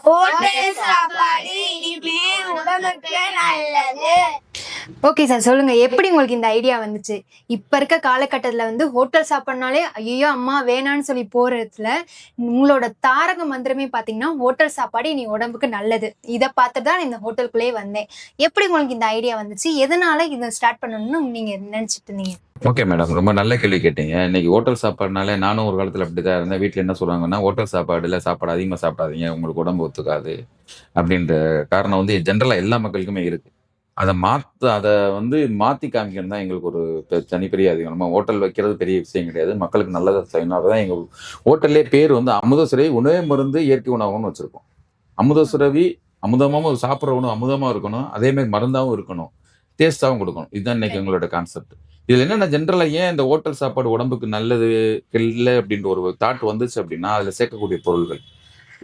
Hotel சாப்பாடு இனிமே உடம்புக்கு நல்லது. ஓகே சார், சொல்லுங்க, எப்படி உங்களுக்கு இந்த ஐடியா வந்துச்சு? இப்ப இருக்க காலகட்டத்துல ஹோட்டல் சாப்பாடுனாலே ஐயோ அம்மா வேணான்னு சொல்லி போற இடத்துல உங்களோட தாரக மந்திரமே பாத்தீங்கன்னா ஹோட்டல் சாப்பாடு இனி உடம்புக்கு நல்லது. இதை பார்த்துட்டு தான் இந்த ஹோட்டலுக்குள்ளே வந்தேன். எப்படி உங்களுக்கு இந்த ஐடியா வந்துச்சு? எதனால இதை ஸ்டார்ட் பண்ணணும்னு நீங்க நினைச்சிட்டு இருந்தீங்க? ஓகே மேடம், ரொம்ப நல்ல கேள்வி கேட்டீங்க. இன்னைக்கு ஹோட்டல் சாப்பாடுனாலே நானும் ஒரு காலத்தில் அப்படி தான் இருந்தேன். வீட்டில் என்ன சொல்லுவாங்கன்னா, ஹோட்டல் சாப்பாடு அதிகமாக சாப்பிடாதீங்க, உங்களுக்கு உடம்பு ஒத்துக்காது அப்படின்ற காரணம் ஜென்ரலாக எல்லா மக்களுக்குமே இருக்கு. அதை மாற்றி காமிக்கணும் தான் எங்களுக்கு ஒரு தனிப்பெரிய அதிகம். நம்ம ஹோட்டல் வைக்கிறது பெரிய விஷயம் கிடையாது, மக்களுக்கு நல்லதை செய்யணும். அதுதான் எங்கள் ஹோட்டல்லே பேர் அமுதசுரவி உணவே மருந்து இயற்கை உணவுன்னு வச்சுருக்கோம். அமுதசுரவி அமுதமாகவும் சாப்பிட்ற உணவு அமுதமாக இருக்கணும், அதேமாதிரி மருந்தாகவும் இருக்கணும், டேஸ்ட்டாகவும் கொடுக்கணும். இதுதான் இன்னைக்கு எங்களோட கான்செப்ட். இதுல என்னன்னா, ஜென்ரலா ஏன் இந்த ஹோட்டல் சாப்பாடு உடம்புக்கு நல்லது இல்லை அப்படின்ற ஒரு தாட் வந்துச்சு அப்படின்னா, அதுல சேர்க்கக்கூடிய பொருள்கள்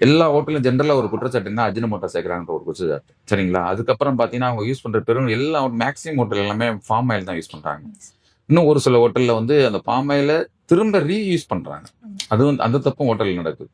எல்லா ஹோட்டலும் ஜென்ரலா ஒரு குற்றச்சாட்டுன்னா அஜினமோட்டோ சேர்க்கிறாங்கன்ற ஒரு குற்றச்சாட்டு. சரிங்களா? அதுக்கப்புறம் பாத்தீங்கன்னா அவங்க யூஸ் பண்ற பெரும் எல்லா மேக்ஸிமம் ஹோட்டல் எல்லாமே ஃபார்ம் ஆயில் தான் யூஸ் பண்றாங்க. இன்னும் ஒரு சில ஹோட்டல்ல அந்த பாம் ஆயில திரும்ப ரீயூஸ் பண்றாங்க. அது அந்த தப்பும் ஹோட்டல் நடக்குது.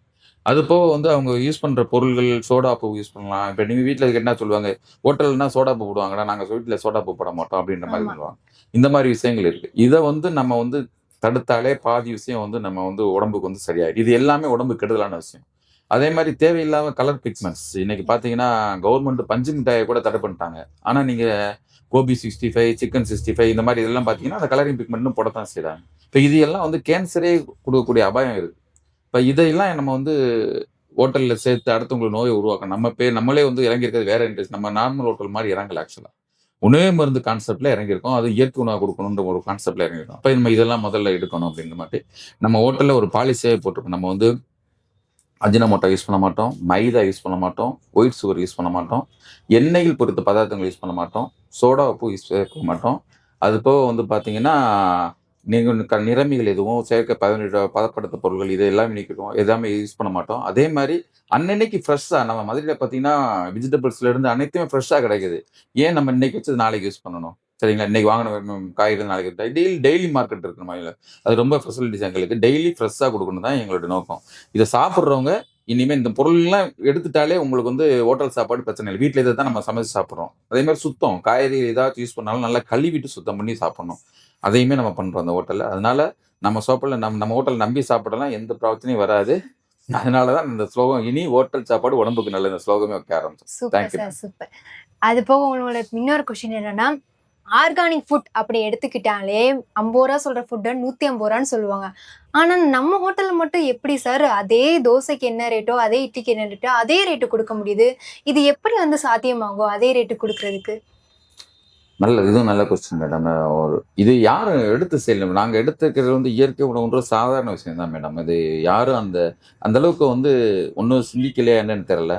அது போக அவங்க யூஸ் பண்ற பொருள்கள் சோடா பூ யூஸ் பண்ணலாம். இப்ப நீங்க வீட்டுல என்ன சொல்லுவாங்க, ஹோட்டல்னா சோடா பூ போடுவாங்கடா, நாங்க வீட்டுல சோடா பூ போட மாட்டோம் அப்படின்ற மாதிரி சொல்லுவாங்க. இந்த மாதிரி விஷயங்கள் இருக்கு. இதை நம்ம தடுத்தாலே பாதி விஷயம் நம்ம உடம்புக்கு சரியாயிடும். இது எல்லாமே உடம்புக்கு கெடுதலான விஷயம். அதே மாதிரி தேவையில்லாம கலர் பிக்மெண்ட்ஸ் இன்னைக்கு பாத்தீங்கன்னா கவர்மெண்ட் பஞ்சு மிட்டாயை கூட தடை பண்ணிட்டாங்க. ஆனா நீங்க கோபி 65, சிக்கன் 65 இந்த மாதிரி இதெல்லாம் பாத்தீங்கன்னா அந்த கலரிங் பிக்மெண்ட்னு போடத்தான் செய்யறாங்க. இப்ப இது எல்லாம் கேன்சரே கொடுக்கக்கூடிய அபாயம் இருக்கு. இப்ப இதையெல்லாம் நம்ம ஹோட்டல்ல சேர்த்து அடுத்தவங்களுக்கு நோயை உருவாக்கணும். நம்மளே இறங்கி இருக்கிறது வேற இன்ட்ரெஸ்ட். நம்ம நார்மல் ஹோட்டல் மாதிரி இறங்கல. ஆக்சுவலா உணவே மருந்து கான்செப்ட்ல இறங்கியிருக்கோம். அது இயற்கை உணவு கொடுக்கணுன்ற ஒரு கான்செப்ட்ல இறங்கியிருக்கோம். அப்ப நம்ம இதெல்லாம் முதல்ல எடுக்கணும் அப்படின்ற மாதிரி நம்ம ஹோட்டல்ல ஒரு பாலிசியே போட்டிருக்கோம். நம்ம அஜினமோட்டோ யூஸ் பண்ண மாட்டோம், மைதா யூஸ் பண்ண மாட்டோம், ஒயிட் சுகர் யூஸ் பண்ண மாட்டோம், எண்ணெயில் பொறுத்த பதார்த்தங்கள் யூஸ் பண்ண மாட்டோம், சோடா உப்பு யூஸ் பண்ண மாட்டோம். அது போக பார்த்தீங்கன்னா நீங்கள் நிறமிகள் எதுவும் பதப்படுத்த பொருட்கள் இது எல்லாமே நீக்கிடுவோம். எல்லாமே யூஸ் பண்ண மாட்டோம். அதே மாதிரி அன்னன்னைக்கு ஃப்ரெஷ்ஷாக நம்ம மதுரையில் பார்த்தீங்கன்னா வெஜிடபிள்ஸ்ல இருந்து அனைத்துமே ஃப்ரெஷ்ஷாக கிடைக்குது. ஏன் நம்ம இன்னைக்கு வச்சது நாளைக்கு யூஸ் பண்ணணும்? சரிங்களா? இன்னைக்கு வாங்கின காய்கறி நாளைக்கு டெய்லி மார்க்கெட் இருக்கு நம்ம இதில். அது ரொம்ப ஃபெசிலிட்டிஸ் எங்களுக்கு. டெய்லி ஃப்ரெஷ்ஷாக கொடுக்கணும் தான் எங்களோட நோக்கம். இதை சாப்பிட்றவங்க இனிமேல் இந்த பொருள்லாம் எடுத்துட்டாலே உங்களுக்கு ஹோட்டல் சாப்பாடு பிரச்சனை இல்லை. வீட்டில் இதை தான் நம்ம சமைச்சு சாப்பிட்றோம். அதே மாதிரி சுத்தம், காய்கறி ஏதாச்சும் யூஸ் பண்ணாலும் நல்லா கழுவிட்டு சுத்தம் பண்ணி சாப்பிடணும். அதையுமே நம்ம பண்றோம் அந்த ஹோட்டல்ல. அதனால நம்ம சாப்பாடுல நம்ம ஹோட்டல் நம்பி சாப்பிடலாம், எந்த பிரச்சனையும் வராது. அதனாலதான் இந்த ஸ்லோகம், இனி ஹோட்டல் சாப்பாடு உடம்புக்கு நல்ல இந்த ஸ்லோகமே வைக்க ஆரம்பிச்சோம். Super sir, super. அது போக உங்களோட இன்னொரு கொஸ்டின் என்னன்னா, ஆர்கானிக் ஃபுட் அப்படி எடுத்துக்கிட்டாலே 50 ரூபா சொல்ற ஃபுட்டை 150 ரூபான்னு சொல்லுவாங்க. ஆனா நம்ம ஹோட்டல்ல மட்டும் எப்படி சார் அதே தோசைக்கு என்ன ரேட்டோ, அதே இட்லிக்கு என்ன ரேட்டோ, அதே ரேட்டு கொடுக்க முடியுது? இது எப்படி சாத்தியமாகும் அதே ரேட்டு கொடுக்கறதுக்கு? இதுவும் நல்ல கொஸ்டின் மேடம். இது யாரும் எடுத்து செய்யல. நாங்க எடுத்துக்கிறது இயற்கை உணவுன்ற சாதாரண விஷயம் தான் மேடம். இது யாரும் அந்த அளவுக்கு ஒன்றும் சிந்திக்கலையா என்னன்னு தெரியல.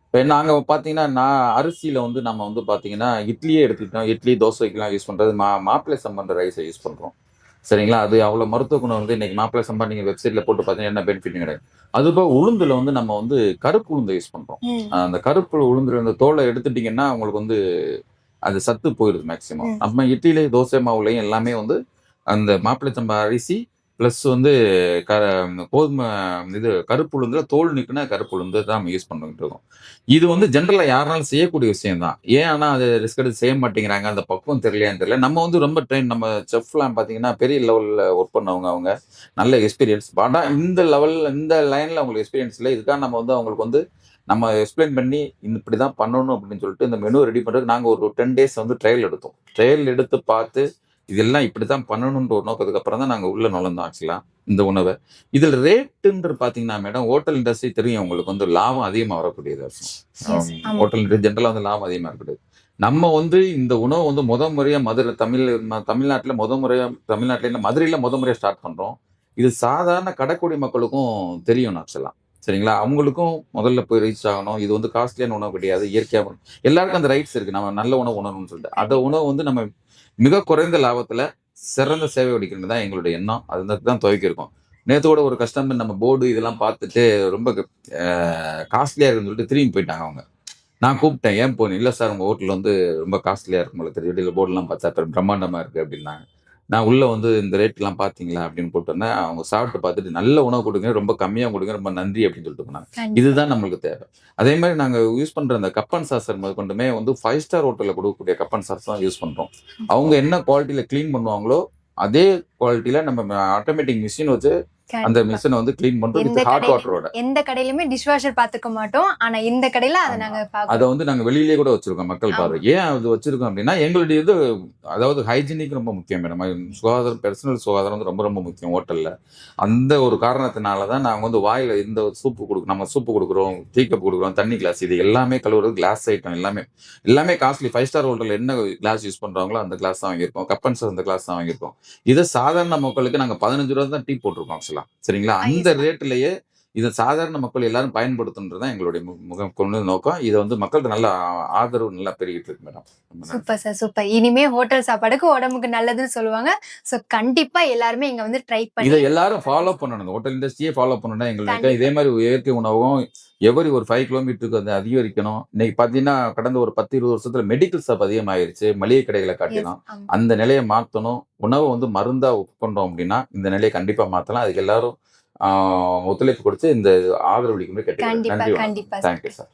இப்போ நாங்கள் பார்த்தீங்கன்னா, நான் அரிசியில் நம்ம பார்த்தீங்கன்னா இட்லியே எடுத்துக்கிட்டோம். இட்லி தோசைக்கெல்லாம் யூஸ் பண்ணுறது மாப்பிள்ளை சம்பந்த ரைஸை யூஸ் பண்ணுறோம். சரிங்களா? அது அவ்வளோ மருத்துவ குணம் இன்னைக்கு மாப்பிள்ளை சம்பா நீங்கள் வெப்சைட்டில் போட்டு பார்த்தீங்கன்னா என்ன பெனிஃபிட் கிடையாது. அதுபோல் உளுந்துல நம்ம கருப்பு உளுந்தை யூஸ் பண்ணுறோம். அந்த கருப்பு உளுந்துல இந்த தோலை எடுத்துட்டிங்கன்னா உங்களுக்கு அது சத்து போயிடுது மேக்சிமம். நம்ம இட்லியிலே தோசை மாவுலையும் எல்லாமே அந்த மாப்பிள்ளை சம்பா அரிசி பிளஸ் கோதுமை கருப்பு உளுந்துல தோல் நீக்குனா கருப்பு உளுந்து தான் நம்ம யூஸ் பண்ணிட்டு இருக்கோம். இது ஜென்ரலா யாருனாலும் செய்யக்கூடிய விஷயம் தான். ஏன் ஆனா அது ரிஸ்க் எடுத்து செய்ய மாட்டேங்கிறாங்க, அந்த பக்குவம் தெரியலையான்னு தெரியல. நம்ம ரொம்ப ட்ரெயின், நம்ம செஃப்லாம் பாத்தீங்கன்னா பெரிய லெவல்ல ஒர்க் பண்ணவங்க, அவங்க நல்ல எக்ஸ்பீரியன்ஸ். ஆனா இந்த லெவல்ல இந்த லைன்ல அவங்களுக்கு எக்ஸ்பீரியன்ஸ் இல்லை. இதுக்காக நம்ம அவங்களுக்கு நம்ம எக்ஸ்பிளைன் பண்ணி இப்படிதான் பண்ணணும் அப்படின்னு சொல்லிட்டு இந்த மெனு ரெடி பண்றதுக்கு நாங்கள் ஒரு 10 days ட்ரையல் எடுத்தோம். ட்ரையல் எடுத்து பார்த்து இதெல்லாம் இப்படித்தான் பண்ணணும்ன்ற ஒரு நோக்கத்துக்கு அப்புறம் தான் நாங்கள் உள்ள நுழைந்தோம். ஆக்சுவலா இந்த உணவை இதில் ரேட்டுன்ற பார்த்தீங்கன்னா மேடம், ஹோட்டல் இண்டஸ்ட்ரி தெரியும் உங்களுக்கு லாபம் அதிகமாக வரக்கூடியது. ஹோட்டல் இண்டஸ்ட்ரி ஜென்ரலாக லாபம் அதிகமாக இருக்கக்கூடியது. நம்ம இந்த உணவு முறையாக மதுரை தமிழ்நாட்டில் தமிழ்நாட்டில் மதுரையில் முறையாக ஸ்டார்ட் பண்ணுறோம். இது சாதாரண கடைக்குடி மக்களுக்கும் தெரியும் ஆக்சுவலா. சரிங்களா? அவங்களுக்கும் முதல்ல போய் ரீச் ஆகணும். இது காஸ்ட்லியான உணவு கிடையாது, இயற்கையாக எல்லாருக்கும் அந்த ரைட்ஸ் இருக்கு. நம்ம நல்ல உணவு உணவுன்னு சொல்லிட்டு அந்த உணவு நம்ம மிக குறைந்த லாபத்துல சிறந்த சேவை அளிக்கிறது தான் எங்களுடைய எண்ணம். அதுக்கு தான் துவைக்கிருக்கோம். நேற்று கூட ஒரு கஸ்டமர் நம்ம போர்டு இதெல்லாம் பார்த்துட்டு ரொம்ப காஸ்ட்லியா இருக்குன்னு சொல்லிட்டு திரும்பி போயிட்டாங்க. அவங்க நான் கூப்பிட்டேன், ஏன் போனேன்? இல்லை சார் உங்கள் ஹோட்டல் ரொம்ப காஸ்ட்லியா இருக்கும் போல தெரியும், போர்டுலாம் பார்த்தா பிரம்மாண்டமா இருக்கு அப்படின்னாங்க. நான் உள்ள வந்து இந்த ரேட்லாம் பாத்தீங்களா அப்படின்னு போட்டோன்னே அவங்க சாப்பிட்டு பார்த்துட்டு நல்ல உணவு கொடுங்க, ரொம்ப கம்மியா கொடுங்க, ரொம்ப நன்றி அப்படின்னு சொல்லிட்டு போனாங்க. கண்டிப்பா. இதுதான் நம்மளுக்கு தேவை. அதே மாதிரி நாங்க யூஸ் பண்ற அந்த கப் அண்ட் சாசர் முதற்கொண்டுமே வந்து 5 ஸ்டார் ஹோட்டல்ல கொடுக்கக்கூடிய கப் அண்ட் சாஸ் தான் யூஸ் பண்றோம். அவங்க என்ன குவாலிட்டியில க்ளீன் பண்ணுவாங்களோ அதே குவாலிட்டியில நம்ம ஆட்டோமேட்டிக் மிஷின் வச்சு அந்த கண்டிப்பா. மிஷினை வந்து க்ளீன் பண்றோம் எந்த வித் ஹாட் கடையில வாட்டரோட. எந்த கடையிலுமே டிஷ்வாஷர் பாத்துக்க மாட்டோம். ஆனா இந்த கடையில அதை ஆமா. நாங்க அதை பாக்குறோம். வந்து நாங்க வெளியிலேயே கூட வச்சிருக்கோம் மக்கள் ஆமா. பார்வை. ஏன் அது வச்சிருக்கோம் அப்படின்னா எங்களுடைய இது அதாவது ஹைஜீனிக் ரொம்ப முக்கியம் மேடம். சுகாதாரம், பெர்சனல் சுகாதாரம் வந்து ரொம்ப ரொம்ப முக்கியம் ஹோட்டல்ல. அந்த ஒரு காரணத்தினால தான் நாங்க வந்து வாயில இந்த நம்ம சூப்பு கொடுக்குறோம், டீ கப் கொடுக்குறோம், தண்ணி கிளாஸ், இது எல்லாமே கழுவுறது கிளாஸ் ஐட்டம் எல்லாமே காஸ்ட்லி. 5 ஸ்டார் ஹோட்டல்ல என்ன கிளாஸ் யூஸ் பண்றாங்களோ அந்த கிளாஸ் தான் வாங்கியிருக்கோம். கப் அண்ட் சாஸ் அந்த கிளாஸ் தான் வாங்கியிருக்கோம். இதை சாதாரண மக்களுக்கு நாங்க 15 ரூபா தான் டீ போட்டிருக்கோம் ஆக்சுவலா. சரிங்களா? அந்த ஐஸ். ரேட்லயே இதை சாதாரண மக்கள் எல்லாரும் பயன்படுத்துன்றது தான் எங்களுடைய முகம் கொண்டு நோக்கம். இதை வந்து மக்கள்கிட்ட நல்ல ஆதரவு நல்லா பெருகிட்டு இருக்கு மேடம். ரொம்ப நன்றி. Super sir, super. இனிமே ஹோட்டல் சாப்பாடுக்கு உடம்புக்கு நல்லதுன்னு சொல்லுவாங்க. சோ கண்டிப்பா எல்லாருமே இங்க வந்து ட்ரை இதை பண்ணி எல்லாரும் ஃபாலோ பண்ணணும். ஹோட்டல் இண்டஸ்ட்ரியே ஃபாலோ பண்ணணும் எங்களுக்கு. கண்டிப்பா. இதே மாதிரி இயற்கை உணவும் எவரி ஒரு 5 கிலோமீட்டருக்கு வந்து அதிகரிக்கணும். இன்னைக்கு பார்த்தீங்கன்னா கடந்த ஒரு 10-20 வருஷத்துல மெடிக்கல் ஷாப் அதிகமாயிருச்சு மளிகை கடைகளை எஸ். காட்டிலும். ஆமா. அந்த நிலையை மாற்றணும். உணவை வந்து மருந்தா உட்கொண்டோம் அப்படின்னா இந்த நிலையை கண்டிப்பா மாற்றலாம். அதுக்கு எல்லாரும் ஒத்துழைப்பு கொடுத்து இந்த ஆதரவு அளிக்கும்படி கேட்டுக்கிறேன். கண்டிப்பா, நன்றி, வணக்கம். கண்டிப்பா சார். Thank you sir.